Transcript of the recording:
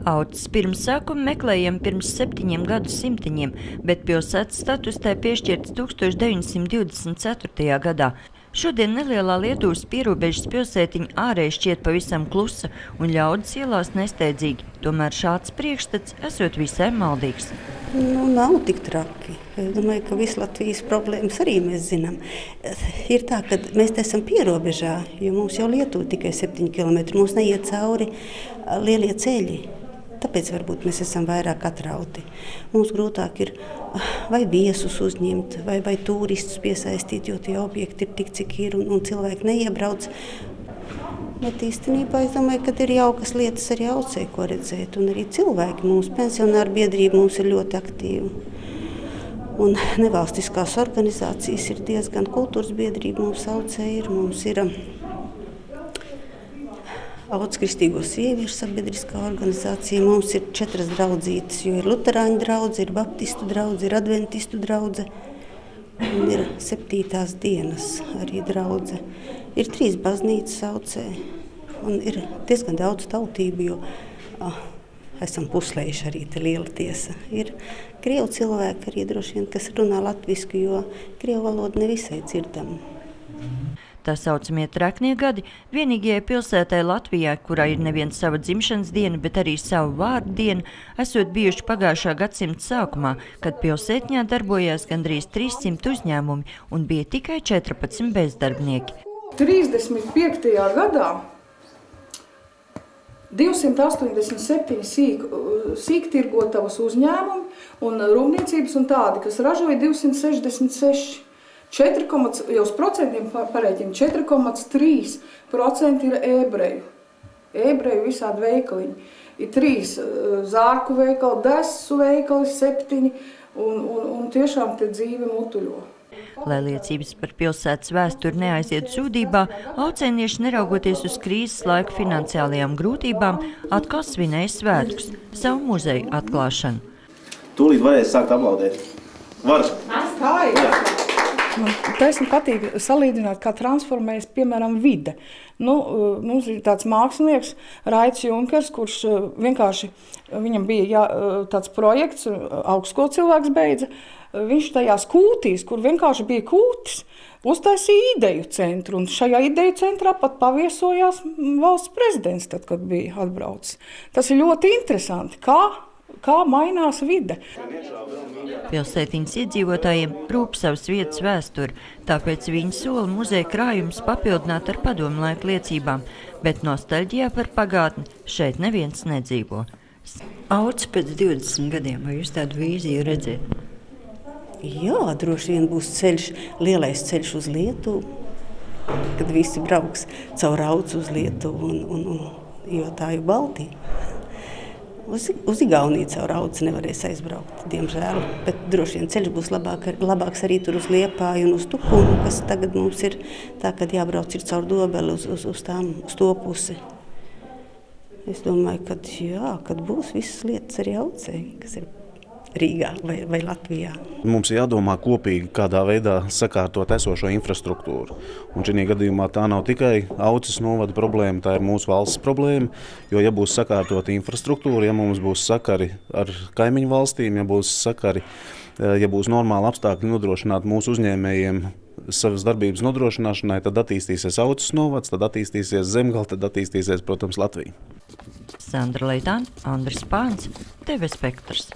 Aucis pirmsākumu meklējam pirms 7 gadsimtiņiem, bet pilsētas status tai piešķirts 1924. gadā. Šodien nelielā Lietuvas pierobežas pilsētiņa ārēji šķiet pavisam klusa un ļaudis ielās nesteidzīgi. Tomēr šāds priekšstats esot visai maldīgs. Nav tik traki. Es domāju, ka visu Latvijas problēmas arī mēs zinām. Ir tā, ka mēs esam pierobežā, jo mums jau Lietuva tikai 7 km. Mums neiet cauri lielie ceļi. Tāpēc varbūt mēs esam vairāk atrauti. Mums grūtāk ir vai viesus uzņemt, vai turistus piesaistīt, jo tie objekti ir tik, cik ir, un cilvēki neiebrauc. Bet īstenībā es domāju, ka ir jaukas lietas arī Aucē, ko redzēt. Un arī cilvēki, mūsu pensionāru biedrība mums ir ļoti aktīva. Un nevalstiskās organizācijas ir diezgan, kultūras biedrība mums Aucē ir. Mums ir Aucis Kristīgo sieviešu sabiedriskā organizācija. Mums ir 4 draudzītes, jo ir luterāņu draudze, ir baptistu draudze, ir adventistu draudze. Un ir 7. dienas arī draudze. Ir 3 baznīcas Aucē. Un ir diezgan daudz tautību, jo esam puslējuši arī te liela tiesa. Ir krievu cilvēki arī droši vien, kas runā latvisku, jo krievu valodu nevisai dzirdam. Tā saucamie treknie gadi vienīgajai pilsētai Latvijā, kurā ir nevien sava dzimšanas diena, bet arī savu vārdu diena, esot bijuši pagājušā gadsimta sākumā, kad pilsētņā darbojās gandrīz 300 uzņēmumi un bija tikai 14 bezdarbnieki. 35. gadā 287 sīktirgotavas uzņēmumi un rūpniecības un tādi, kas ražoja 266. 4,3% ir ebreju. Ebreju visādi veikaliņi. Ir 3 zārku veikali, desu veikali, 7 un tiešām te dzīve mutuļo. Lai liecības par pilsētas vēsturi neaiziet zudībā, aucēnieši neraugoties uz krīzes laika finansiālajām grūtībām, atkal svinēja svētkus, savu muzeju atklāšanu. Tūlīt varēs sākt aplaudēt. Var? Tā ir. Man taisni patīk salīdzināt, kā transformējas, piemēram, vide. Mums ir tāds mākslinieks, Raits Junkers, kurš vienkārši, viņam bija tāds projekts, augstskolu cilvēks beidza. Viņš tajās kūtīs, kur vienkārši bija kūtis, uztaisīja ideju centru. Un šajā ideju centrā pat paviesojās valsts prezidents, tad, kad bija atbraucis. Tas ir ļoti interesanti, kā mainās vide. Pilsētiņas iedzīvotājiem rūp savas vietas vēsturi, tāpēc viņi sola muzeja krājumus papildināt ar padomlaika liecībām, bet nostalģijā par pagātni šeit neviens nedzīvo. Aucis pēc 20 gadiem, vai jūs tādu vīziju redzēt? Jā, droši vien būs lielais ceļš uz Lietuvu, kad visi brauks caur Auci uz Lietuvu, jo tā ir Baltija. Uz Igauniju caur Auci nevarēs aizbraukt, diemžēl, bet droši vien ceļš būs labāks arī tur uz Liepāju un uz Tukunu, kas tagad mums ir tā, kad jābrauc ir caur Dobeli uz to pusi. Es domāju, kad būs visas lietas arī Aucē, kas ir Rīgā vai Latvijā. Mums ir jādomā kopīgi, kādā veidā sakārtot esošo infrastruktūru. Un šajā gadījumā tā nav tikai Aucis novada problēma, tā ir mūsu valsts problēma, jo ja būs sakārtota infrastruktūra, ja mums būs sakari ar kaimiņu valstīm, ja būs normāli apstākļi nodrošināt mūsu uzņēmējiem savas darbības nodrošināšanai, tad attīstīsies Aucis novads, tad attīstīsies Zemgale, tad attīstīsies, protams, Latvija. Sandra Leitāne, Andris Pāns, TV Spektrs.